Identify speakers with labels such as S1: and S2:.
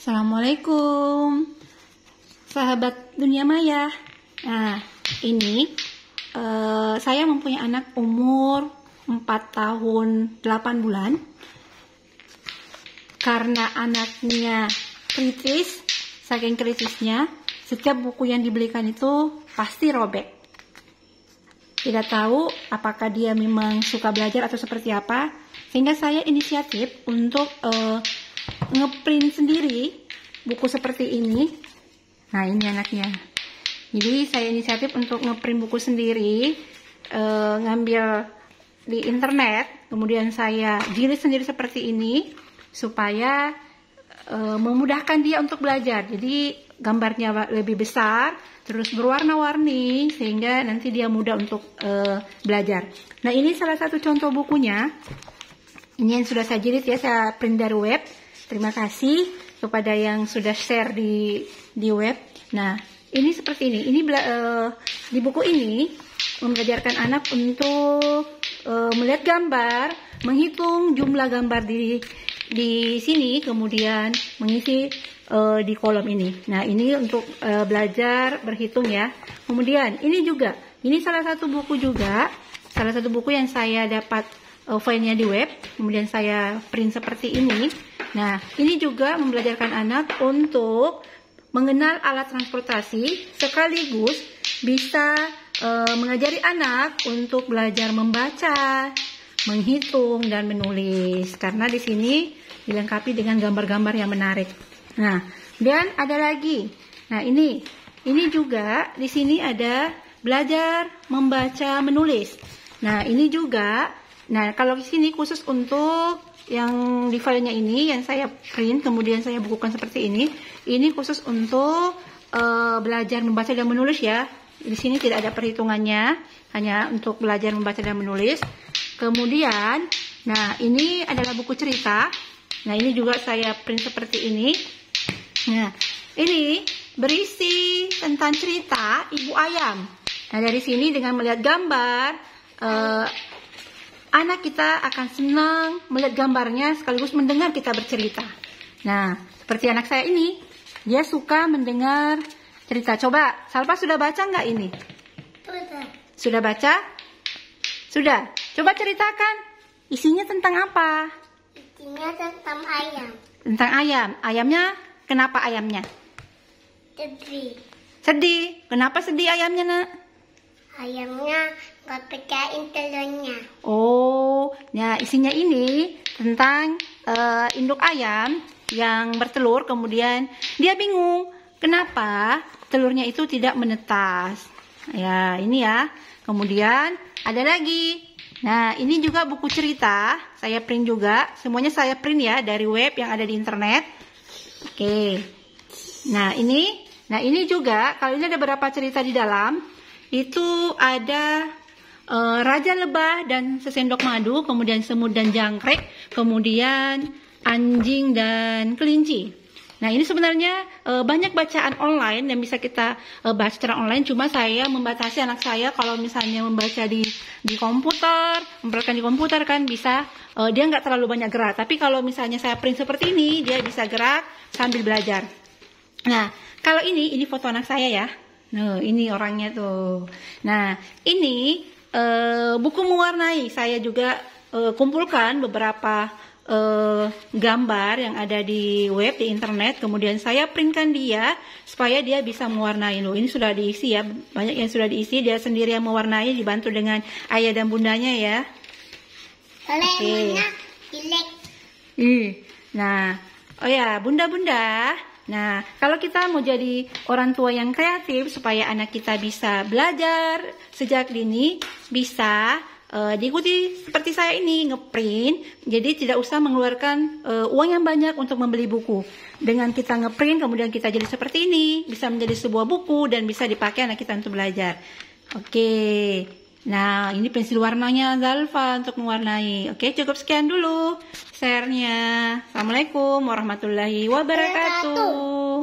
S1: Assalamualaikum, sahabat dunia maya. Nah, ini saya mempunyai anak umur 4 tahun 8 bulan. Karena anaknya kritis, saking kritisnya, setiap buku yang dibelikan itu pasti robek. Tidak tahu apakah dia memang suka belajar atau seperti apa, sehingga saya inisiatif untuk ngeprint sendiri buku seperti ini. Nah, ini anaknya. Jadi saya inisiatif untuk ngeprint buku sendiri, ngambil di internet, kemudian saya jilid sendiri seperti ini supaya memudahkan dia untuk belajar. Jadi gambarnya lebih besar, terus berwarna-warni, sehingga nanti dia mudah untuk belajar. Nah, ini salah satu contoh bukunya. Ini yang sudah saya jilid ya, saya print dari web. Terima kasih kepada yang sudah share di web. Nah, ini seperti ini. Ini di buku ini mengajarkan anak untuk melihat gambar, menghitung jumlah gambar di sini, kemudian mengisi di kolom ini. Nah, ini untuk belajar berhitung ya. Kemudian ini juga, ini salah satu buku juga, salah satu buku yang saya dapat filenya di web, kemudian saya print seperti ini. Nah, ini juga membelajarkan anak untuk mengenal alat transportasi, sekaligus bisa mengajari anak untuk belajar membaca, menghitung, dan menulis. Karena di sini dilengkapi dengan gambar-gambar yang menarik. Nah, dan ada lagi. Nah, ini juga di sini ada belajar membaca, menulis. Nah, ini juga. Nah, kalau di sini khusus untuk yang di filenya ini yang saya print kemudian saya bukukan seperti ini. Ini khusus untuk belajar membaca dan menulis ya. Di sini tidak ada perhitungannya, hanya untuk belajar membaca dan menulis. Kemudian, nah ini adalah buku cerita. Nah, ini juga saya print seperti ini. Nah, ini berisi tentang cerita Ibu Ayam. Nah, dari sini dengan melihat gambar, anak kita akan senang melihat gambarnya sekaligus mendengar kita bercerita. Nah, seperti anak saya ini, dia suka mendengar cerita. Coba, Salva sudah baca nggak ini? Sudah baca? Sudah. Coba ceritakan, isinya tentang apa?
S2: Isinya tentang ayam.
S1: Tentang ayam. Ayamnya, kenapa ayamnya?
S2: Sedih.
S1: Sedih. Kenapa sedih ayamnya, nak?
S2: Ayamnya nggak pecahin telurnya.
S1: Oh, nah isinya ini tentang induk ayam yang bertelur, kemudian dia bingung kenapa telurnya itu tidak menetas. Ya, ini ya. Kemudian ada lagi. Nah, ini juga buku cerita, saya print juga. Semuanya saya print ya dari web yang ada di internet. Oke. Nah, ini juga, kalau ini ada beberapa cerita di dalam. Itu ada Raja Lebah dan Sesendok Madu, kemudian Semut dan Jangkrik, kemudian Anjing dan Kelinci. Nah, ini sebenarnya banyak bacaan online yang bisa kita baca secara online, cuma saya membatasi anak saya kalau misalnya membaca di komputer, memperhatikan di komputer kan bisa, dia nggak terlalu banyak gerak. Tapi kalau misalnya saya print seperti ini, dia bisa gerak sambil belajar. Nah, kalau ini foto anak saya ya. Nah, ini orangnya tuh. Nah, ini buku mewarnai. Saya juga kumpulkan beberapa gambar yang ada di web, di internet. Kemudian saya printkan dia supaya dia bisa mewarnai. Loh, ini sudah diisi ya. Banyak yang sudah diisi. Dia sendiri yang mewarnai, dibantu dengan ayah dan bundanya ya.
S2: Oke. Jelek.
S1: Nah, oh ya, bunda-bunda. Nah, kalau kita mau jadi orang tua yang kreatif supaya anak kita bisa belajar sejak dini, bisa diikuti seperti saya ini, ngeprint. Jadi tidak usah mengeluarkan uang yang banyak untuk membeli buku. Dengan kita ngeprint, kemudian kita jadi seperti ini, bisa menjadi sebuah buku dan bisa dipakai anak kita untuk belajar. Oke. Nah, ini pensil warnanya Zalfa untuk mewarnai. Oke, cukup sekian dulu share-nya. Assalamualaikum warahmatullahi wabarakatuh.